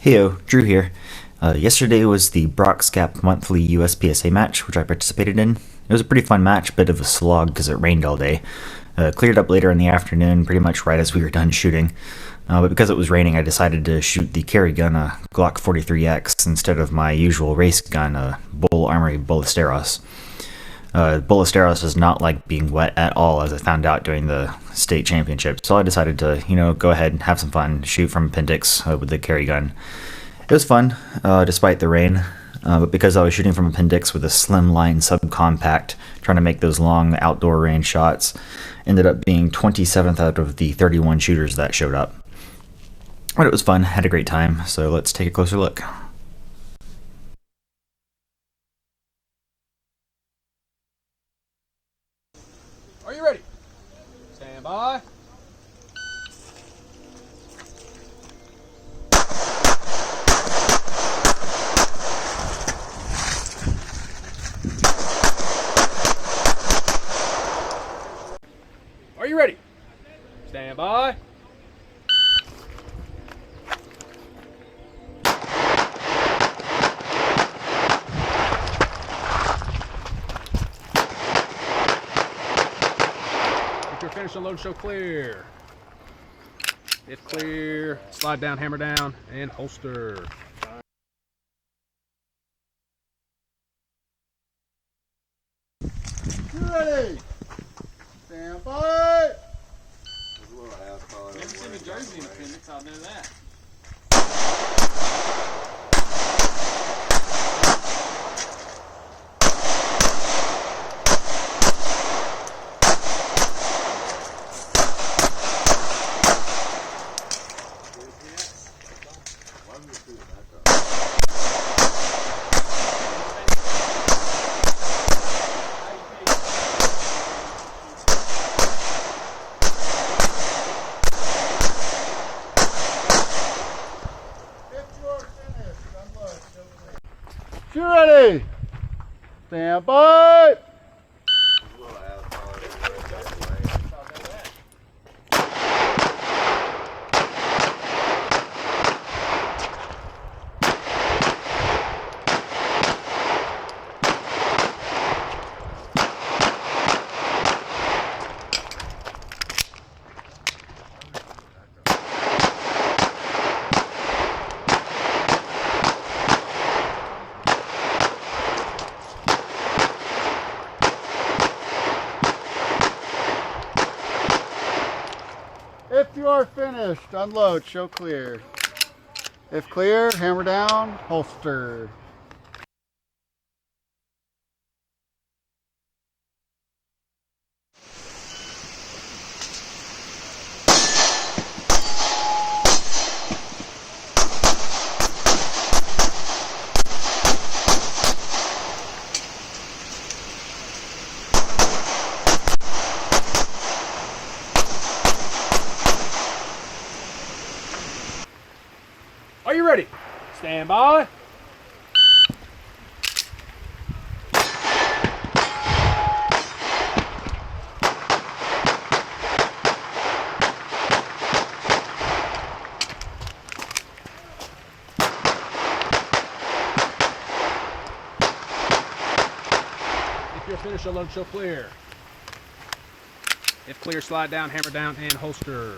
Heyo, Drew here. Yesterday was the Broxcap monthly uspsa match, which I participated in. It was a pretty fun match, bit of a slog because it rained all day. Cleared up later in the afternoon, pretty much right as we were done shooting. But because it was raining, I decided to shoot the carry gun, a Glock 43X, instead of my usual race gun, a Bull Armory Ballesteros. Ballesteros does not like being wet at all, as I found out during the state championship. So I decided to, go ahead and have some fun, shoot from appendix with the carry gun. It was fun, despite the rain, but because I was shooting from appendix with a slimline subcompact, trying to make those long outdoor range shots, ended up being 27th out of the 31 shooters that showed up. But it was fun, had a great time, so let's take a closer look. Are you ready? Stand by. Are you ready? Stand by. Your finish and load show clear. If clear, slide down, hammer down, and holster. Ready? Stand by. Never seen a jersey in appendix, I'll know that. You ready? Stand by. If you are finished, unload, show clear. If clear, hammer down, holster. Are you ready? Stand by. If you're finished, load show clear. If clear, slide down, hammer down, and holster.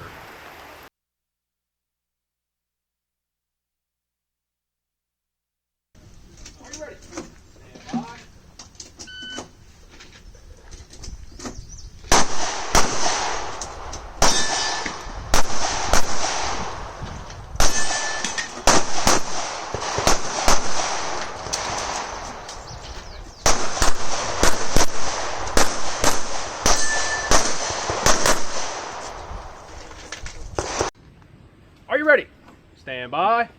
Are you ready? Stand by. Are you ready? Stand by.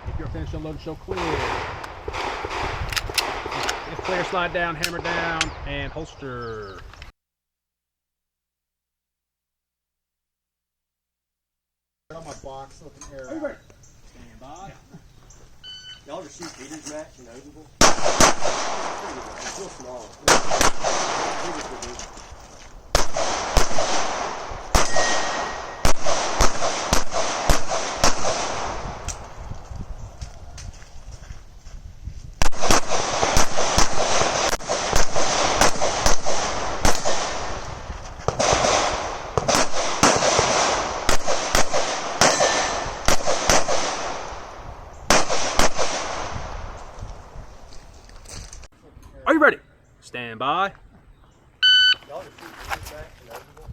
If you're finished, unload, show clear. If clear, slide down, hammer down, and holster. On my box with an arrow. Are you ready? Stand by. Y'all ever shoot Peter's match in Odenville? It's real small. Peter's will do. Are you ready? Stand by. Y'all ever shoot Peter's match in Odenville?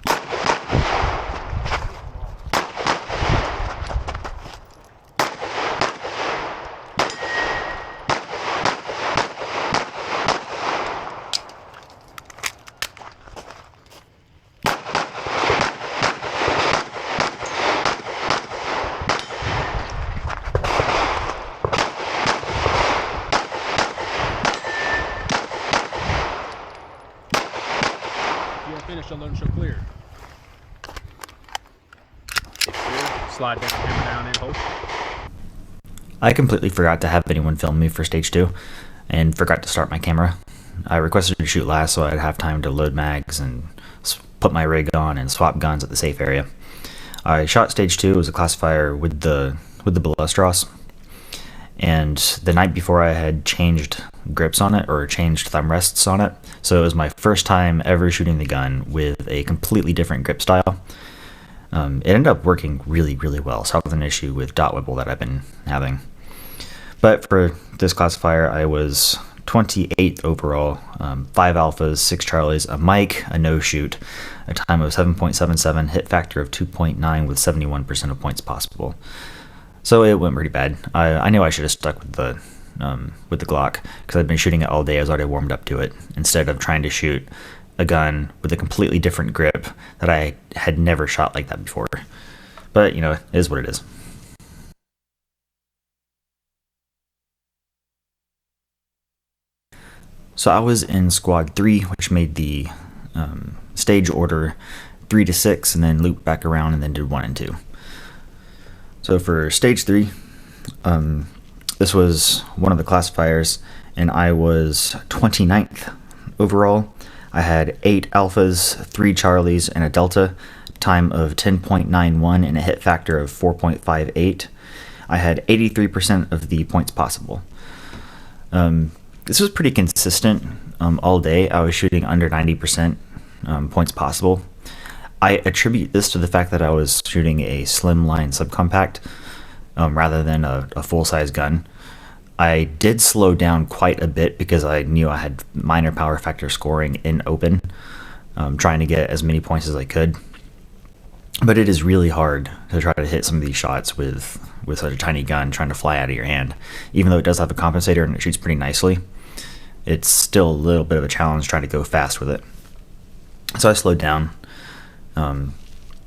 You are finished. Unload and show clear. If clear, slide down, hammer down, and hold. I completely forgot to have anyone film me for stage 2 and forgot to start my camera. I requested to shoot last so I'd have time to load mags and put my rig on and swap guns at the safe area. I shot stage 2 as a classifier with the Ballistros, and the night before I had changed grips on it, or changed thumb rests on it, so it was my first time ever shooting the gun with a completely different grip style. It ended up working really, really well. Solved an issue with dot wibble that I've been having. But for this classifier, I was 28th overall, 5 alphas, 6 charlies, a mic, a no-shoot, a time of 7.77, hit factor of 2.9 with 71% of points possible. So it went pretty bad. I knew I should have stuck with the Glock, because I'd been shooting it all day. I was already warmed up to it, instead of trying to shoot a gun with a completely different grip that I had never shot like that before. But, you know, it is what it is. So I was in squad 3, which made the stage order 3 to 6, and then looped back around and then did 1 and 2. So for stage 3, this was one of the classifiers, and I was 29th overall. I had 8 alphas, 3 charlies, and a delta, time of 10.91 and a hit factor of 4.58. I had 83% of the points possible. This was pretty consistent all day. I was shooting under 90% points possible. I attribute this to the fact that I was shooting a slimline subcompact rather than a full-size gun. I did slow down quite a bit because I knew I had minor power factor scoring in open, trying to get as many points as I could. But it is really hard to try to hit some of these shots with such a tiny gun trying to fly out of your hand. Even though it does have a compensator and it shoots pretty nicely, it's still a little bit of a challenge trying to go fast with it. So I slowed down. I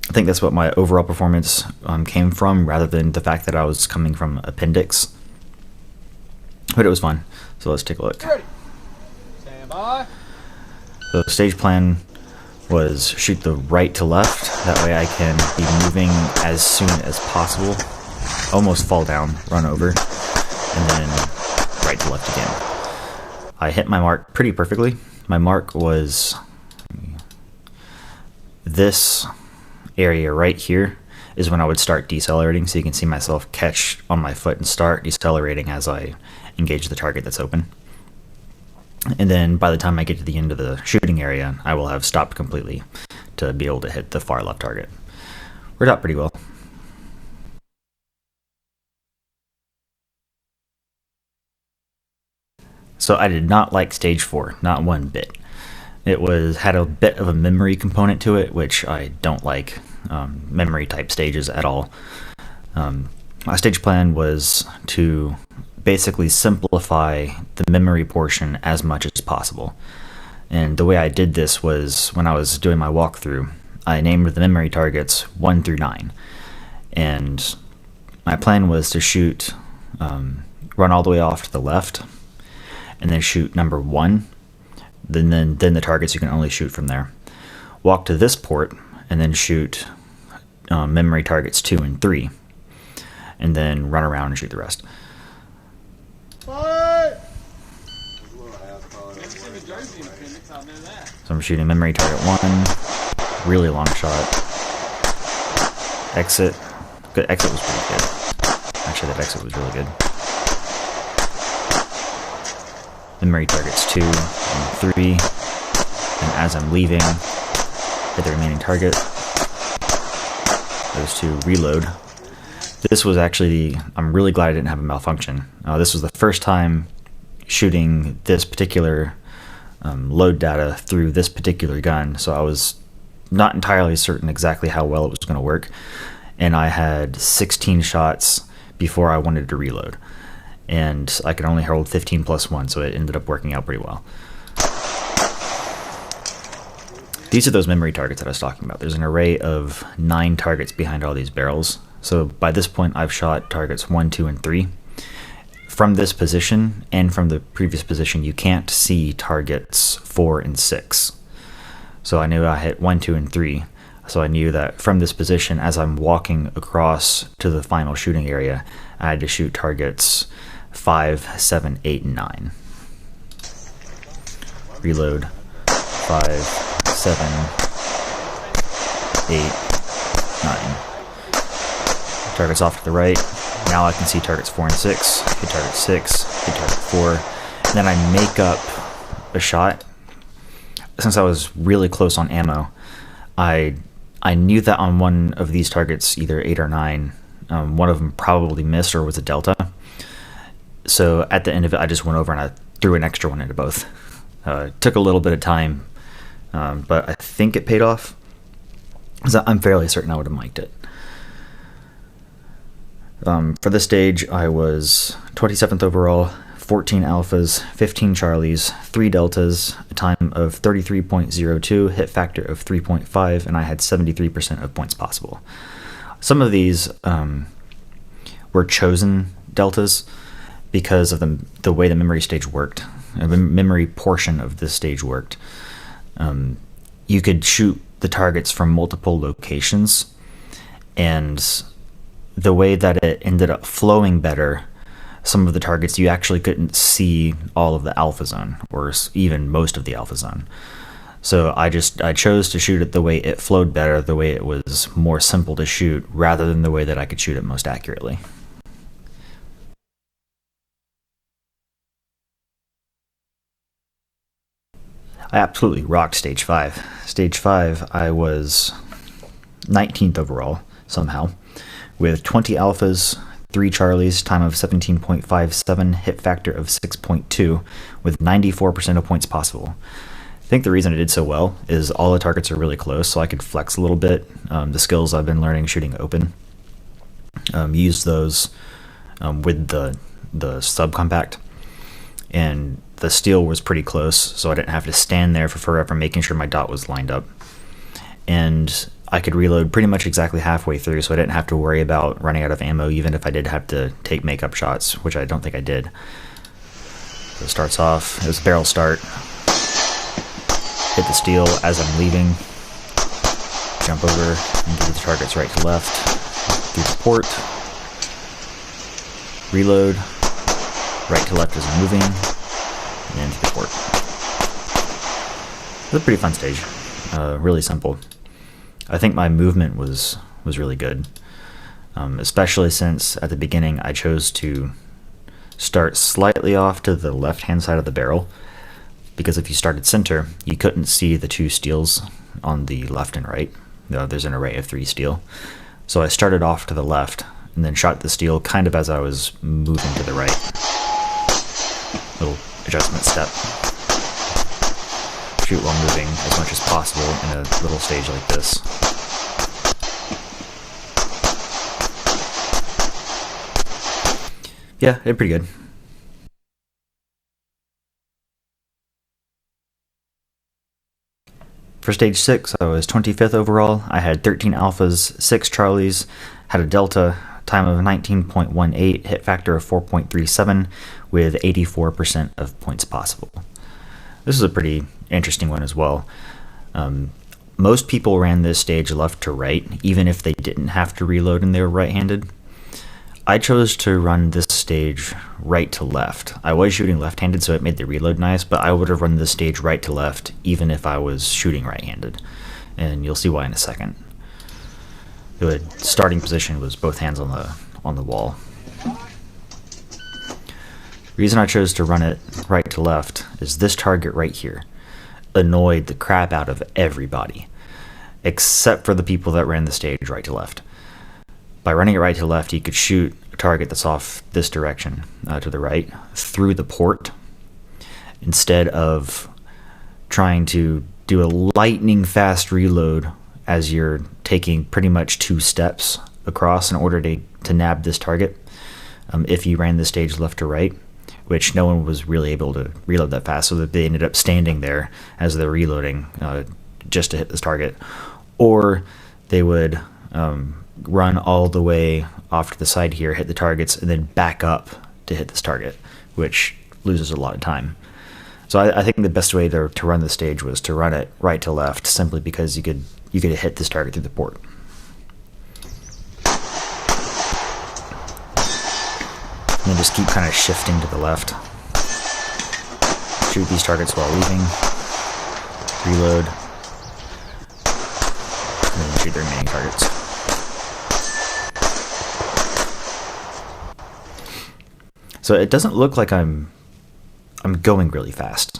think that's what my overall performance came from, rather than the fact that I was coming from appendix. But it was fun. So let's take a look. Ready. Stand by. The stage plan was shoot the right to left. That way I can be moving as soon as possible. Almost fall down, run over, and then right to left again. I hit my mark pretty perfectly. My mark was this area right here is when I would start decelerating, so you can see myself catch on my foot and start decelerating as I engage the target that's open. And then by the time I get to the end of the shooting area, I will have stopped completely to be able to hit the far left target. Worked out pretty well. So I did not like stage 4, not one bit. It had a bit of a memory component to it, which I don't like memory type stages at all. My stage plan was to basically simplify the memory portion as much as possible. And the way I did this was, when I was doing my walkthrough, I named the memory targets 1 through 9. And my plan was to shoot, run all the way off to the left, and then shoot number 1. Then the targets you can only shoot from there. Walk to this port, and then shoot memory targets 2 and 3, and then run around and shoot the rest. Fight! So I'm shooting memory target 1, really long shot. Exit. Good. Exit was pretty good. Actually, that exit was really good. Memory targets 2 and 3. And as I'm leaving, hit the remaining target. Those two, reload. This was actually, I'm really glad I didn't have a malfunction. This was the first time shooting this particular load data through this particular gun, so I was not entirely certain exactly how well it was going to work. And I had 16 shots before I wanted to reload. And I could only hold 15 plus 1, so it ended up working out pretty well. These are those memory targets that I was talking about. There's an array of 9 targets behind all these barrels. So by this point, I've shot targets 1, 2, and 3. From this position and from the previous position, you can't see targets 4 and 6. So I knew I hit 1, 2, and 3. So I knew that from this position, as I'm walking across to the final shooting area, I had to shoot targets 5, 7, 8, and 9. Reload. 5, 7, 8, 9. Targets off to the right. Now I can see targets 4 and 6. Hit target 6. Hit target 4. And then I make up a shot. Since I was really close on ammo, I knew that on one of these targets, either 8 or 9, one of them probably missed or was a delta. So at the end of it, I just went over and I threw an extra one into both. It took a little bit of time, but I think it paid off. So I'm fairly certain I would have mic'd it. For this stage, I was 27th overall, 14 alphas, 15 charlies, 3 deltas, a time of 33.02, hit factor of 3.5, and I had 73% of points possible. Some of these were chosen deltas because of the way the memory stage worked. The memory portion of this stage worked. You could shoot the targets from multiple locations, and the way that it ended up flowing better, some of the targets you actually couldn't see all of the alpha zone, or even most of the alpha zone. So I chose to shoot it the way it flowed better, the way it was more simple to shoot, rather than the way that I could shoot it most accurately. I absolutely rocked Stage 5. Stage 5, I was 19th overall, somehow, with 20 alphas, 3 charlies, time of 17.57, hit factor of 6.2, with 94% of points possible. I think the reason I did so well is all the targets are really close, so I could flex a little bit. The skills I've been learning shooting open, use those with the subcompact, and the steel was pretty close, so I didn't have to stand there for forever making sure my dot was lined up. And I could reload pretty much exactly halfway through, so I didn't have to worry about running out of ammo, even if I did have to take makeup shots, which I don't think I did. So it starts off, it was barrel start. Hit the steel as I'm leaving. Jump over and get the targets right to left. Through the port. Reload. Right to left as I'm moving. And into the port. It was a pretty fun stage. Really simple. I think my movement was really good, especially since at the beginning I chose to start slightly off to the left-hand side of the barrel, because if you started center, you couldn't see the 2 steels on the left and right. There's an array of 3 steel. So I started off to the left and then shot the steel kind of as I was moving to the right. Little adjustment step. Shoot while moving as much as possible in a little stage like this. Yeah, did pretty good. For stage 6, I was 25th overall. I had 13 alphas, 6 charlies, had a delta, time of 19.18, hit factor of 4.37, with 84% of points possible. This is a pretty interesting one as well. Most people ran this stage left to right, even if they didn't have to reload and they were right-handed. I chose to run this stage right to left. I was shooting left-handed, so it made the reload nice, but I would have run this stage right to left even if I was shooting right-handed. And you'll see why in a second. The starting position was both hands on the wall. The reason I chose to run it right to left is this target right here annoyed the crap out of everybody, except for the people that ran the stage right to left. By running it right to left, you could shoot a target that's off this direction to the right through the port instead of trying to do a lightning fast reload as you're taking pretty much 2 steps across in order to nab this target. If you ran the stage left to right, which no one was really able to reload that fast, so that they ended up standing there as they're reloading just to hit this target. Or they would run all the way off to the side here, hit the targets, and then back up to hit this target, which loses a lot of time. So I think the best way to run the stage was to run it right to left, simply because you could hit this target through the port. And then just keep kind of shifting to the left. Shoot these targets while leaving. Reload. And then shoot the remaining targets. So it doesn't look like I'm going really fast.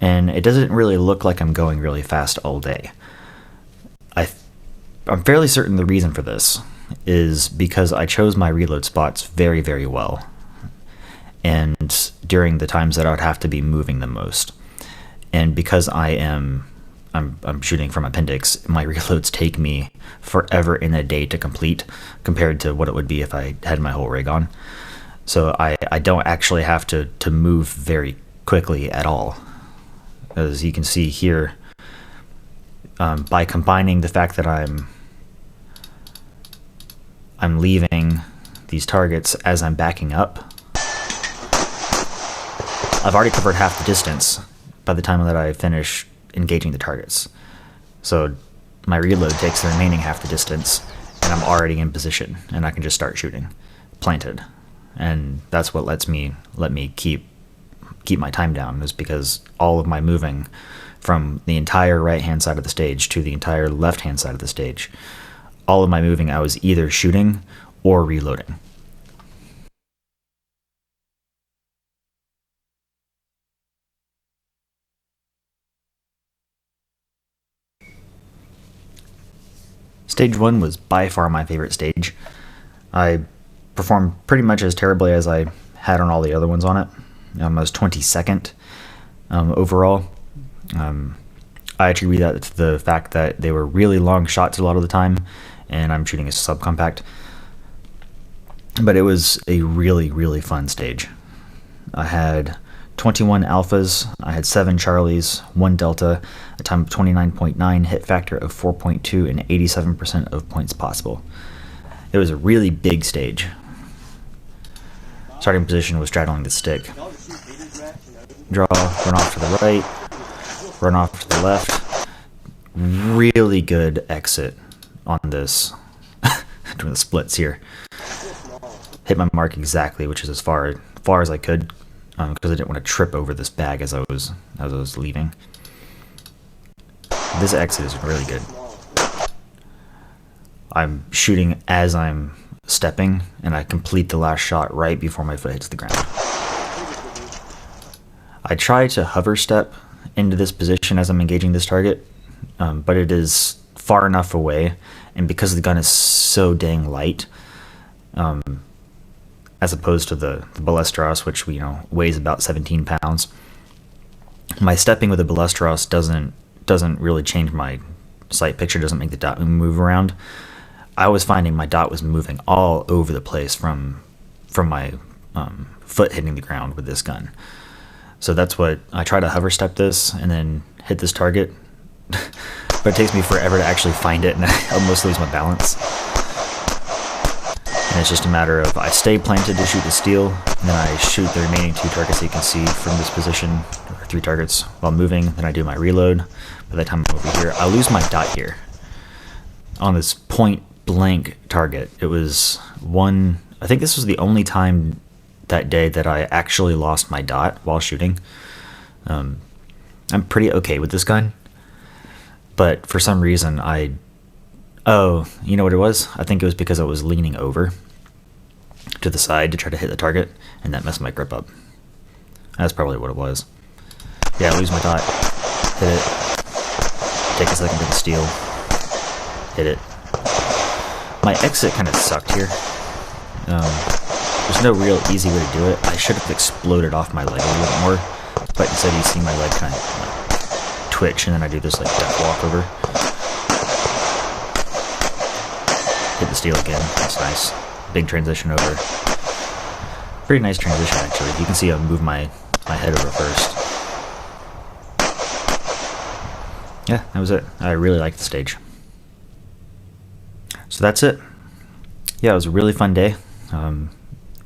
And it doesn't really look like I'm going really fast all day. I'm fairly certain the reason for this is because I chose my reload spots very, very well, and during the times that I would have to be moving the most. And because I'm shooting from appendix, my reloads take me forever in a day to complete compared to what it would be if I had my whole rig on. So I don't actually have to move very quickly at all. As you can see here, by combining the fact that I'm leaving these targets as I'm backing up, I've already covered half the distance by the time that I finish engaging the targets. So my reload takes the remaining half the distance, and I'm already in position, and I can just start shooting, planted. And that's what let me keep my time down, is because all of my moving from the entire right-hand side of the stage to the entire left-hand side of the stage, all of my moving I was either shooting or reloading. Stage 1 was by far my favorite stage. I performed pretty much as terribly as I had on all the other ones on it. I was 22nd overall. I attribute that to the fact that they were really long shots a lot of the time, and I'm shooting a subcompact. But it was a really, really fun stage. I had 21 alphas, I had 7 charlies, 1 delta, a time of 29.9, hit factor of 4.2, and 87% of points possible. It was a really big stage. Starting position was straddling the stick. Draw, run off to the right, run off to the left. Really good exit on this. Doing the splits here. Hit my mark exactly, which is as far as I could, because I didn't want to trip over this bag as I was leaving. This exit is really good. I'm shooting as I'm stepping, and I complete the last shot right before my foot hits the ground. I try to hover step into this position as I'm engaging this target, but it is far enough away, and because the gun is so dang light, as opposed to the Ballesteros, which weighs about 17 pounds, my stepping with the Ballesteros doesn't really change my sight picture, doesn't make the dot move around. I was finding my dot was moving all over the place from my foot hitting the ground with this gun. So that's what I try to hover step this and then hit this target, but it takes me forever to actually find it, and I almost lose my balance. And it's just a matter of I stay planted to shoot the steel, and then I shoot the remaining 2 targets that you can see from this position, or 3 targets while moving. Then I do my reload. By the time I'm over here, I lose my dot here on this point blank target. It was one. I think this was the only time that day that I actually lost my dot while shooting. I'm pretty okay with this gun, but for some reason oh, you know what it was? I think it was because I was leaning over to the side to try to hit the target, and that messed my grip up. That's probably what it was. Yeah, I lose my dot, hit it, take a second to the steel, hit it. My exit kind of sucked here. There's no real easy way to do it. I should have exploded off my leg a little bit more, but instead you see my leg kind of like twitch, and then I do this like duck walk over. Hit the steel again. That's nice. Big transition over. Pretty nice transition actually. You can see I move my head over first. Yeah, that was it. I really liked the stage. So that's it. Yeah, it was a really fun day.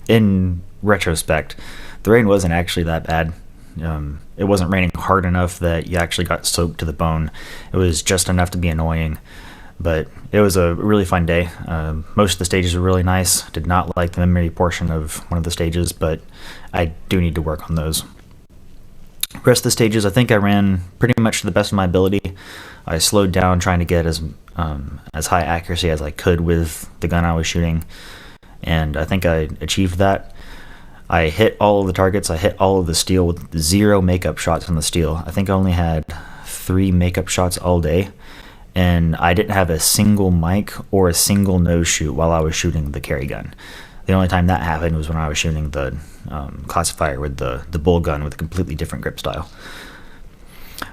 In retrospect, the rain wasn't actually that bad. It wasn't raining hard enough that you actually got soaked to the bone. It was just enough to be annoying, but it was a really fun day. Most of the stages were really nice. Did not like the memory portion of one of the stages, but I do need to work on those. The rest of the stages, I think I ran pretty much to the best of my ability. I slowed down trying to get as high accuracy as I could with the gun I was shooting, and I think I achieved that. I hit all of the targets. I hit all of the steel with 0 makeup shots on the steel. I think I only had 3 makeup shots all day, and I didn't have a single mic or a single nose shoot while I was shooting the carry gun. The only time that happened was when I was shooting the classifier with the bull gun with a completely different grip style.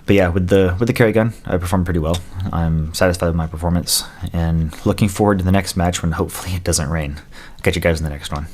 But yeah, with the carry gun, I performed pretty well. I'm satisfied with my performance and looking forward to the next match when hopefully it doesn't rain. I'll catch you guys in the next one.